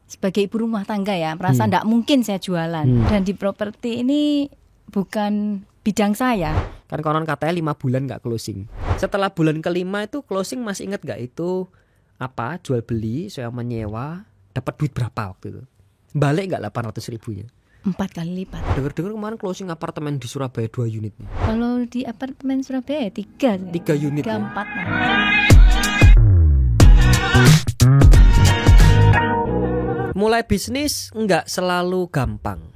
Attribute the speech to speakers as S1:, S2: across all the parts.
S1: sebagai ibu rumah tangga ya, merasa enggak mungkin saya jualan. Dan di properti ini bukan bidang saya.
S2: Kan konon katanya 5 bulan nggak closing. Setelah bulan kelima itu closing, masih ingat nggak itu apa? Jual beli, saya menyewa, dapat duit berapa waktu itu? Balik nggak 800 ribunya?
S1: 4 kali lipat.
S2: Dengar-dengar kemarin closing apartemen di Surabaya 2 unit nih.
S1: Kalau di apartemen Surabaya 3
S2: unit.
S1: 3, 4
S2: Mulai bisnis nggak selalu gampang.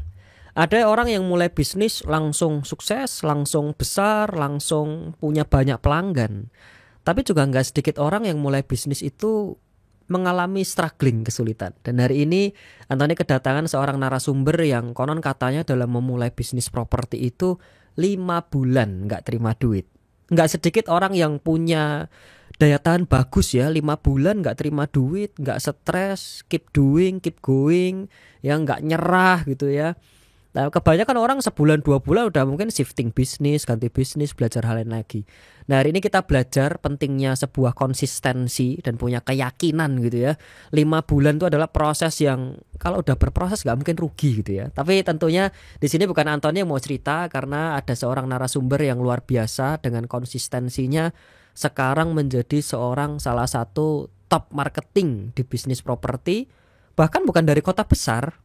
S2: Ada orang yang mulai bisnis langsung sukses, langsung besar, langsung punya banyak pelanggan. Tapi juga nggak sedikit orang yang mulai bisnis itu mengalami struggling, kesulitan. Dan hari ini Antoni kedatangan seorang narasumber yang konon katanya dalam memulai bisnis properti itu 5 bulan nggak terima duit. Nggak sedikit orang yang punya daya tahan bagus ya, 5 bulan nggak terima duit, nggak stres, keep doing, keep going, ya nggak nyerah gitu ya. Nah, kebanyakan orang sebulan 2 bulan udah mungkin shifting bisnis, ganti bisnis, belajar hal lain lagi. Nah, hari ini kita belajar pentingnya sebuah konsistensi dan punya keyakinan gitu ya. 5 bulan itu adalah proses yang kalau udah berproses gak mungkin rugi gitu ya. Tapi tentunya di sini bukan Antoni yang mau cerita, karena ada seorang narasumber yang luar biasa dengan konsistensinya sekarang menjadi seorang salah satu top marketing di bisnis properti. Bahkan bukan dari kota besar,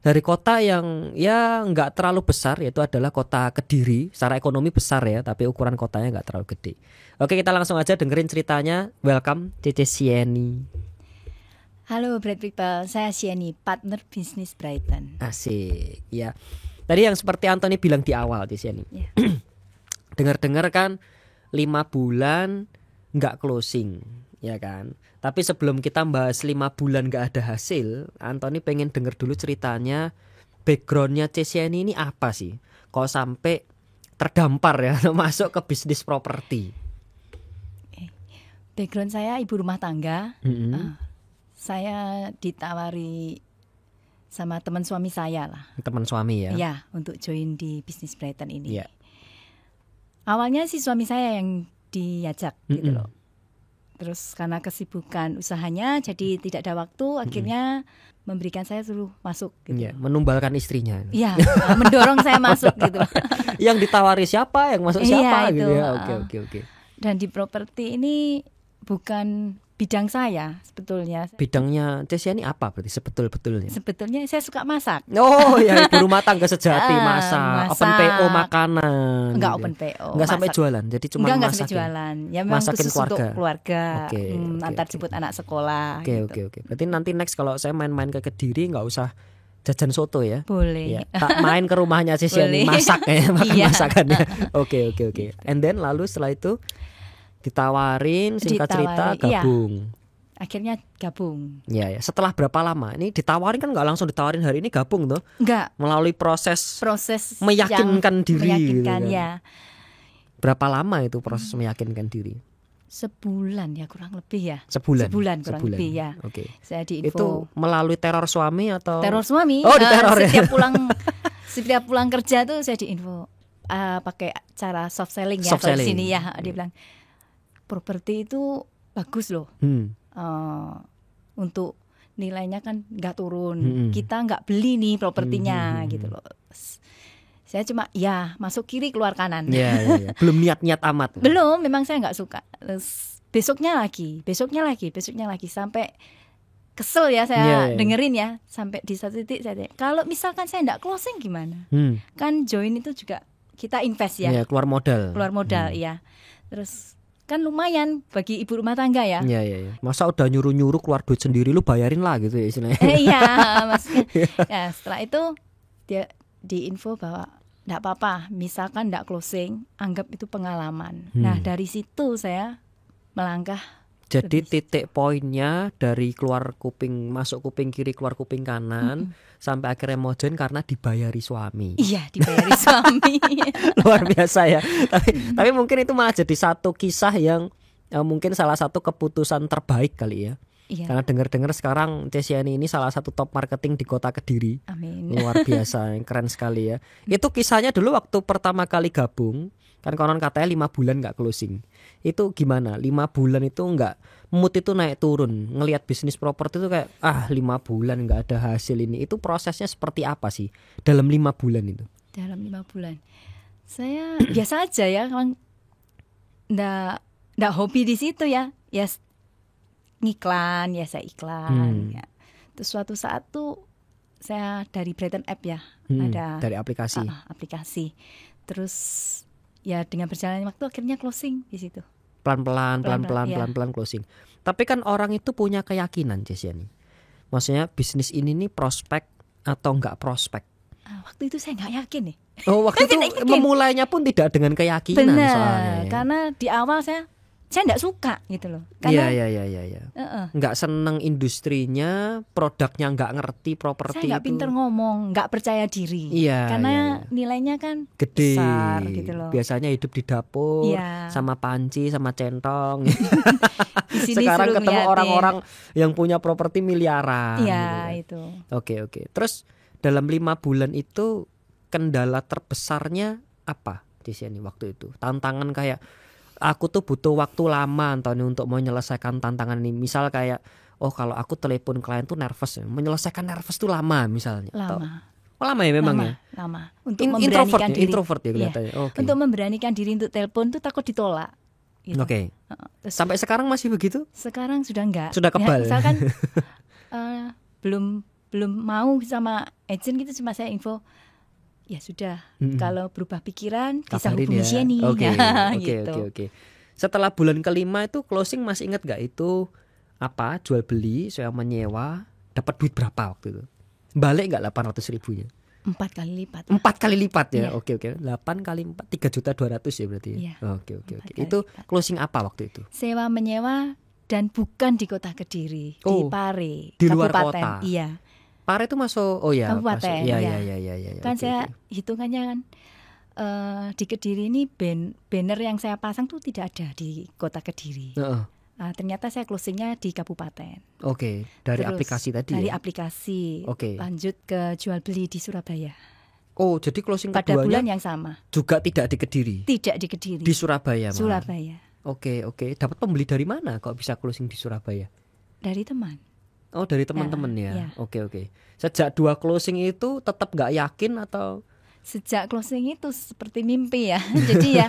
S2: dari kota yang ya nggak terlalu besar, yaitu adalah kota Kediri. Secara ekonomi besar ya, tapi ukuran kotanya nggak terlalu gede. Oke, kita langsung aja dengerin ceritanya. Welcome Cici Sieni.
S1: Halo Bright People, saya Sieni, partner bisnis Brighton.
S2: Asik ya. Tadi yang seperti Antoni bilang di awal di Sieni,
S1: yeah.
S2: Dengar-dengar kan 5 bulan nggak closing, ya kan. Tapi sebelum kita bahas 5 bulan gak ada hasil, Antoni pengen denger dulu ceritanya, backgroundnya Sieni ini apa sih? Kok sampai terdampar ya masuk ke bisnis properti?
S1: Background saya ibu rumah tangga. Saya ditawari sama teman suami saya lah.
S2: Teman suami ya?
S1: Ya, untuk join di bisnis Brighton ini.
S2: Ya.
S1: Awalnya sih suami saya yang diajak gitu loh. Terus karena kesibukan usahanya jadi tidak ada waktu, akhirnya memberikan saya suruh masuk gitu.
S2: Ya, menumbalkan istrinya.
S1: Iya, mendorong saya masuk gitu.
S2: Yang ditawari siapa, yang masuk siapa gitu ya. Oke.
S1: Dan di properti ini bukan bidang saya sebetulnya.
S2: Bidangnya Sieni apa berarti sebetulnya?
S1: Sebetulnya saya suka masak.
S2: Oh ya, ibu rumah tangga sejati, masak. Open PO makanan.
S1: Enggak
S2: gitu.
S1: Open PO.
S2: Enggak sampai jualan, jadi cuma masak.
S1: Enggak sampai jualan. Ya memang
S2: masakin
S1: khusus untuk keluarga. Antar
S2: Oke.
S1: jemput anak sekolah.
S2: Oke. Berarti nanti next kalau saya main-main ke Kediri nggak usah jajan soto ya.
S1: Boleh.
S2: Ya, tak main ke rumahnya Sieni, masak ya, masakannya. Oke. And then lalu setelah itu ditawarin, singkat cerita gabung.
S1: Iya. Akhirnya gabung.
S2: Ya. Setelah berapa lama? Ini ditawarin kan nggak langsung ditawarin hari ini gabung tuh?
S1: Enggak.
S2: Melalui proses
S1: meyakinkan
S2: diri.
S1: Meyakinkan
S2: gitu kan.
S1: ya.
S2: Berapa lama itu proses meyakinkan diri?
S1: Sebulan ya kurang lebih ya.
S2: Sebulan
S1: kurang lebih ya.
S2: Oke.
S1: Saya diinfo.
S2: Itu melalui teror suami atau?
S1: Teror suami.
S2: Oh, diteror ya.
S1: Setiap pulang kerja tuh saya diinfo pakai cara soft selling ya. Di sini ya dia bilang properti itu bagus loh. Untuk nilainya kan nggak turun. Kita nggak beli nih propertinya gitu loh. Saya cuma ya masuk kiri keluar kanan.
S2: Ya. Belum niat amat.
S1: Belum, memang saya nggak suka. Besoknya lagi sampai kesel ya saya dengerin ya. Sampai di satu titik saya tanya, kalau misalkan saya nggak closing gimana? Kan join itu juga kita invest ya.
S2: Keluar modal.
S1: Iya. Terus kan lumayan bagi ibu rumah tangga ya.
S2: Iya. Masa udah nyuruh keluar duit sendiri, lu bayarin lah gitu ya istilahnya.
S1: Iya, maksudnya. Ya, setelah itu dia diinfo bahwa enggak apa-apa, misalkan enggak closing, anggap itu pengalaman. Nah, dari situ saya melangkah.
S2: Jadi titik poinnya dari keluar kuping, masuk kuping kiri, keluar kuping kanan, sampai akhirnya mau join karena dibayari suami.
S1: Iya, dibayari suami.
S2: Luar biasa ya. Tapi mungkin itu malah jadi satu kisah yang mungkin salah satu keputusan terbaik kali ya.
S1: Iya.
S2: Karena dengar-dengar sekarang Sieni ini salah satu top marketing di kota Kediri.
S1: Amin.
S2: Luar biasa, keren sekali ya. Itu kisahnya dulu waktu pertama kali gabung, kan konon katanya 5 bulan gak closing. Itu gimana? 5 bulan itu gak mood itu naik turun ngelihat bisnis properti itu kayak 5 bulan nggak ada hasil ini, itu prosesnya seperti apa sih dalam 5 bulan itu?
S1: Dalam 5 bulan saya biasa aja ya, kan nggak hobi di situ ya ngiklan ya, saya iklan ya. Terus suatu saat tuh saya dari Brighton App ya, ada
S2: dari aplikasi.
S1: Aplikasi. Terus ya dengan berjalannya waktu akhirnya closing di situ.
S2: Pelan-pelan closing. Tapi kan orang itu punya keyakinan, Jesiani. Maksudnya bisnis ini nih prospek atau enggak prospek?
S1: Waktu itu saya nggak yakin nih.
S2: Oh, waktu itu memulainya pun tidak dengan keyakinan.
S1: Benar,
S2: soalnya ya.
S1: Karena di awal saya nggak suka gitu loh. Karena
S2: Iya. Nggak seneng industrinya, produknya nggak ngerti properti.
S1: Saya nggak pinter ngomong, nggak percaya diri. Karena nilainya kan
S2: gede,
S1: besar gitu loh.
S2: Biasanya hidup di dapur sama panci sama centong.
S1: Sekarang
S2: ketemu orang-orang yang punya properti miliaran.
S1: Iya
S2: gitu kan. Oke. Terus dalam 5 bulan itu kendala terbesarnya apa di sini waktu itu? Tantangan kayak aku tuh butuh waktu lama Antoni untuk menyelesaikan tantangan ini. Misal kayak kalau aku telepon klien tuh nervous ya. Menyelesaikan nervous tuh lama misalnya. Lama ya memang ya.
S1: Lama. Untuk memberanikan diri.
S2: Introvert ya kelihatannya.
S1: Untuk memberanikan diri untuk telepon tuh takut ditolak. Gitu.
S2: Sampai sekarang masih begitu?
S1: Sekarang sudah enggak.
S2: Sudah kebal.
S1: Ya, misalkan belum mau sama agent gitu, cuma saya info. Ya sudah, kalau berubah pikiran bisa hubungi Jenny.
S2: Oke. Setelah bulan kelima itu closing, masih ingat gak itu apa? Jual beli, saya menyewa, dapat duit berapa waktu itu? Balik gak 800 ribunya?
S1: 4 kali lipat.
S2: 4 kali lipat ya? Oke. 8 kali 4, 3.200.000 ya berarti ya? Oke. Itu closing apa waktu itu?
S1: Sewa menyewa dan bukan di kota Kediri, di Pare,
S2: di luar
S1: kabupaten.
S2: kota.
S1: Iya.
S2: Pare itu masuk,
S1: kabupaten.
S2: Iya.
S1: Kan saya hitungannya kan di Kediri ini banner yang saya pasang tuh tidak ada di kota Kediri. Ternyata saya closingnya di kabupaten.
S2: Dari aplikasi tadi.
S1: Dari
S2: ya?
S1: aplikasi. Lanjut ke jual beli di Surabaya.
S2: Jadi closing
S1: pada
S2: keduanya
S1: bulan yang sama.
S2: Juga tidak di Kediri.
S1: Tidak di Kediri.
S2: Di Surabaya.
S1: Surabaya.
S2: Oke. Dapat pembeli dari mana kok bisa closing di Surabaya?
S1: Dari teman.
S2: Dari teman-teman ya. Oke. Sejak 2 closing itu tetap nggak yakin atau?
S1: Sejak closing itu seperti mimpi ya. Jadi ya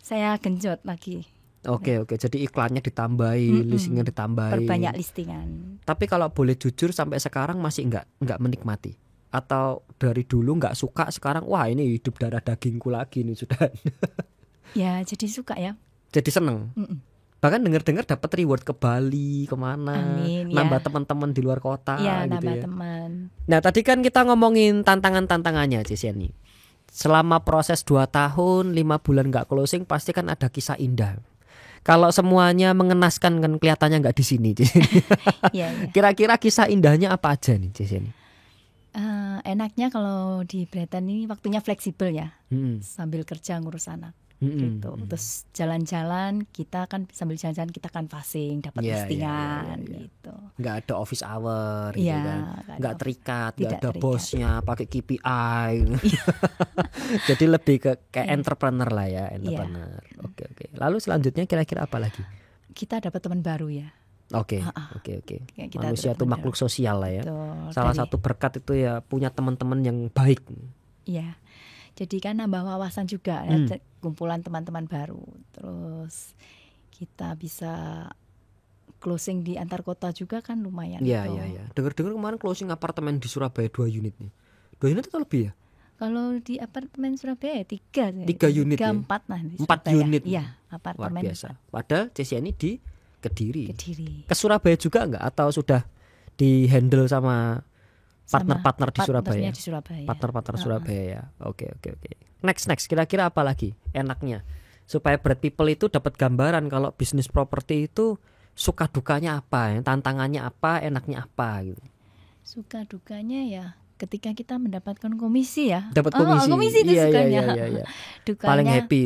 S1: saya genjot lagi.
S2: Oke. Jadi iklannya ditambahi, listingnya ditambahi.
S1: Perbanyak listingan.
S2: Tapi kalau boleh jujur sampai sekarang masih nggak menikmati? Atau dari dulu nggak suka, sekarang wah ini hidup darah dagingku lagi nih sudah?
S1: Ya jadi suka ya.
S2: Jadi seneng. Bahkan dengar dapat reward ke Bali, kemana?
S1: Amin,
S2: nambah teman-teman di luar kota.
S1: Ya,
S2: gitu
S1: nambah
S2: ya.
S1: teman.
S2: Nah tadi kan kita ngomongin tantangannya Jesiani. Selama proses 2 tahun 5 bulan nggak closing, pasti kan ada kisah indah. Kalau semuanya mengenaskan kan kelihatannya nggak di sini. Kira-kira kisah indahnya apa aja nih Jesiani?
S1: Enaknya kalau di Brighton ini waktunya fleksibel ya. Sambil kerja ngurus anak. Gitu. Terus jalan-jalan kita kan sambil jalan-jalan kita kan fasing dapat listingan gitu.
S2: Nggak ada office hour gitu kan. Nggak terikat, nggak ada
S1: terikat.
S2: bosnya pakai KPI. Jadi lebih kayak entrepreneur lah ya, entrepreneur. Oke. Lalu selanjutnya kira-kira apa lagi?
S1: Kita dapat teman baru ya.
S2: Oke. Manusia itu makhluk sosial lah ya. Betul. Salah satu berkat itu ya punya teman-teman yang baik.
S1: Iya. Jadi kan nambah wawasan juga kumpulan teman-teman baru. Terus kita bisa closing di antar kota juga kan lumayan.
S2: Iya. Dengar-dengar kemarin closing apartemen di Surabaya 2 unit nih. 2 unit atau lebih ya?
S1: Kalau di apartemen Surabaya 3
S2: unit
S1: 4 lah.
S2: 4 unit.
S1: Iya, apartemen.
S2: Luar biasa. Padahal Jesiani di Kediri.
S1: Ke
S2: Surabaya juga enggak atau sudah di handle sama partner-partner di Surabaya. Partner-partner Surabaya ya. Oke. Next. Kira-kira apa lagi enaknya? Supaya Bright People itu dapat gambaran kalau bisnis properti itu suka dukanya apa, tantangannya apa, enaknya apa gitu.
S1: Suka dukanya ya ketika kita mendapatkan komisi ya.
S2: Dapat komisi.
S1: Komisi itu sukanya.
S2: Iya.
S1: Dukanya,
S2: paling happy.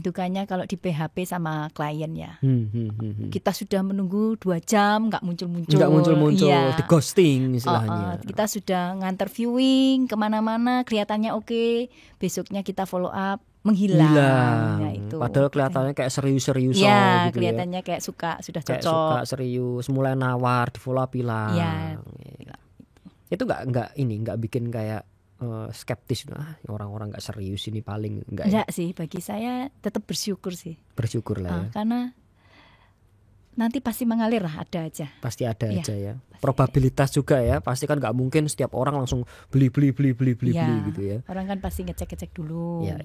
S1: Dukanya kalau di PHP sama klien ya. Kita sudah menunggu 2 jam nggak muncul-muncul.
S2: Nggak muncul-muncul,
S1: iya.
S2: di ghosting istilahnya.
S1: Kita sudah nganter viewing kemana-mana, kelihatannya oke. Besoknya kita follow up, menghilang. Ya, itu.
S2: Padahal kelihatannya kayak serius-serius
S1: ya,
S2: gitu
S1: kelihatannya kayak suka, sudah
S2: kayak
S1: cocok.
S2: Suka serius, mulai nawar, di follow up hilang.
S1: Ya.
S2: Itu nggak bikin kayak skeptis, orang-orang nggak serius ini paling
S1: enggak sih, bagi saya tetap bersyukur sih.
S2: Bersyukur lah ya.
S1: Karena nanti pasti mengalir lah, ada aja.
S2: Pasti ada aja ya. Probabilitas juga ya, pasti kan nggak mungkin setiap orang langsung beli gitu ya.
S1: Orang kan pasti ngecek dulu.
S2: Ya.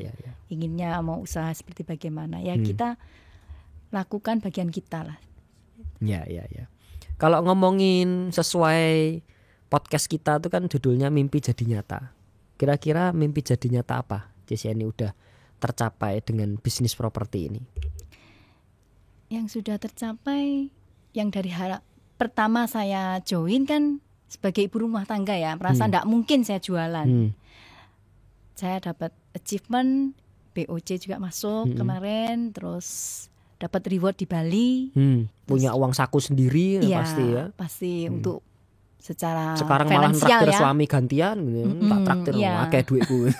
S1: Inginnya mau usaha seperti bagaimana ya, kita lakukan bagian kita lah.
S2: Ya. Kalau ngomongin sesuai podcast kita tuh kan judulnya Mimpi Jadi Nyata. Kira-kira mimpi jadi nyata apa Jesiani udah tercapai dengan bisnis properti ini?
S1: Yang sudah tercapai, yang dari pertama saya join kan sebagai ibu rumah tangga ya, merasa enggak mungkin saya jualan. Saya dapat achievement, BOC juga masuk kemarin, terus dapat reward di Bali.
S2: Punya uang saku sendiri ya, pasti ya.
S1: Pasti untuk secara
S2: sekarang malah traktir
S1: ya.
S2: Suami gantian gitu. Tak traktir akeh duitku.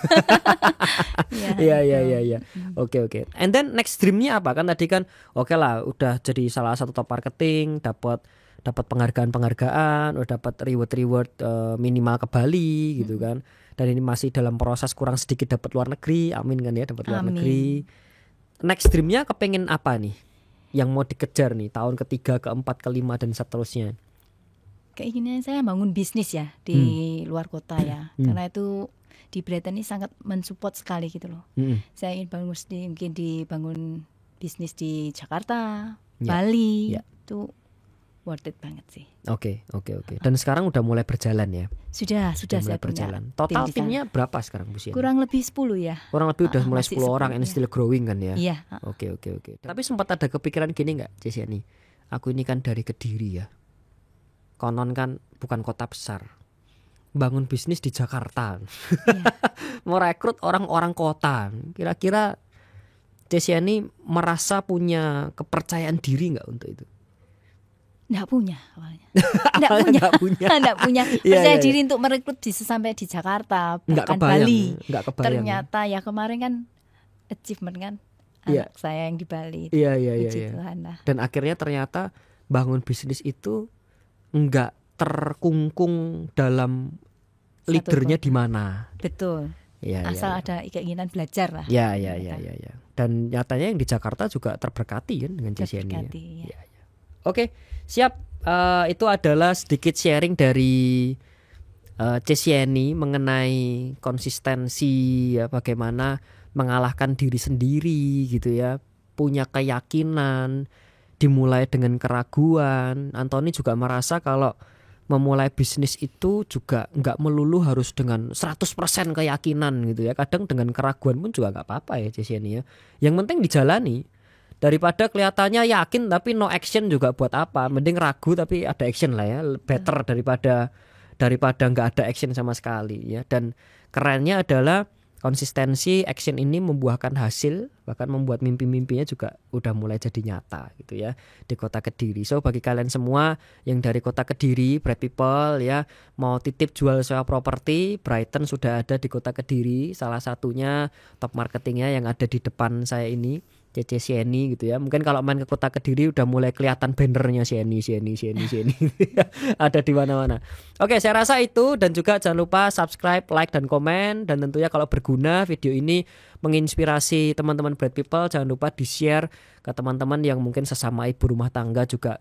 S2: Iya. Oke. And then next dreamnya apa? Kan tadi kan oke lah, udah jadi salah satu top marketing, dapat penghargaan, udah dapat reward minimal ke Bali gitu kan. Dan ini masih dalam proses kurang sedikit dapat luar negeri. Amin kan ya, dapat luar negeri. Next dreamnya kepengen apa nih? Yang mau dikejar nih tahun ketiga, keempat, kelima dan seterusnya.
S1: Keinginan saya bangun bisnis ya di luar kota ya, karena itu di Brighton ini sangat mensupport sekali gitu loh. Saya ingin dibangun bisnis di Jakarta, Bali, itu worth it banget sih.
S2: Oke. Dan sekarang udah mulai berjalan ya?
S1: Sudah saya
S2: berjalan. Total timnya berapa sekarang Bu Siani?
S1: Kurang lebih 10 ya.
S2: Kurang lebih udah mulai 10 orang and still growing kan ya?
S1: Iya.
S2: Oke. Tapi sempat ada kepikiran gini nggak Jesiani? Aku ini kan dari Kediri ya. Konon kan bukan kota besar, bangun bisnis di Jakarta, mau rekrut orang-orang kota. Kira-kira Jesiani merasa punya kepercayaan diri nggak untuk itu?
S1: Nggak punya awalnya. Nggak punya. Percaya diri untuk merekrut sampai di Jakarta, bahkan Bali. Ternyata ya kemarin kan achievement kan anak saya yang di Bali.
S2: Iya.
S1: Tuhan lah.
S2: Dan akhirnya ternyata bangun bisnis itu enggak terkungkung dalam leadernya di mana.
S1: Betul. Asal ada keinginan belajar lah.
S2: Ya. Dan nyatanya yang di Jakarta juga terberkati kan dengan Jesiani. Ya. Oke, siap. Itu adalah sedikit sharing dari Jesiani mengenai konsistensi ya, bagaimana mengalahkan diri sendiri gitu ya, punya keyakinan. Dimulai dengan keraguan. Anthony juga merasa kalau memulai bisnis itu juga nggak melulu harus dengan 100% keyakinan gitu ya. Kadang dengan keraguan pun juga nggak apa-apa ya Jesiani ya. Yang penting dijalani. Daripada kelihatannya yakin tapi no action juga buat apa. Mending ragu tapi ada action lah ya. Better daripada nggak ada action sama sekali ya. Dan kerennya adalah konsistensi action ini membuahkan hasil, bahkan membuat mimpi-mimpinya juga udah mulai jadi nyata gitu ya di kota Kediri. So bagi kalian semua yang dari kota Kediri, Bright People ya, mau titip jual sewa properti, Brighton sudah ada di kota Kediri. Salah satunya top marketingnya yang ada di depan saya ini, CC Sieni gitu ya. Mungkin kalau main ke kota Kediri udah mulai kelihatan bannernya Sieni. Ada di mana-mana. Oke, saya rasa itu, dan juga jangan lupa subscribe, like dan komen, dan tentunya kalau berguna video ini menginspirasi teman-teman Bright People, jangan lupa di-share ke teman-teman yang mungkin sesama ibu rumah tangga juga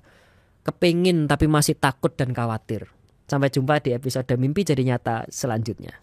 S2: kepingin tapi masih takut dan khawatir. Sampai jumpa di episode Mimpi Jadi Nyata selanjutnya.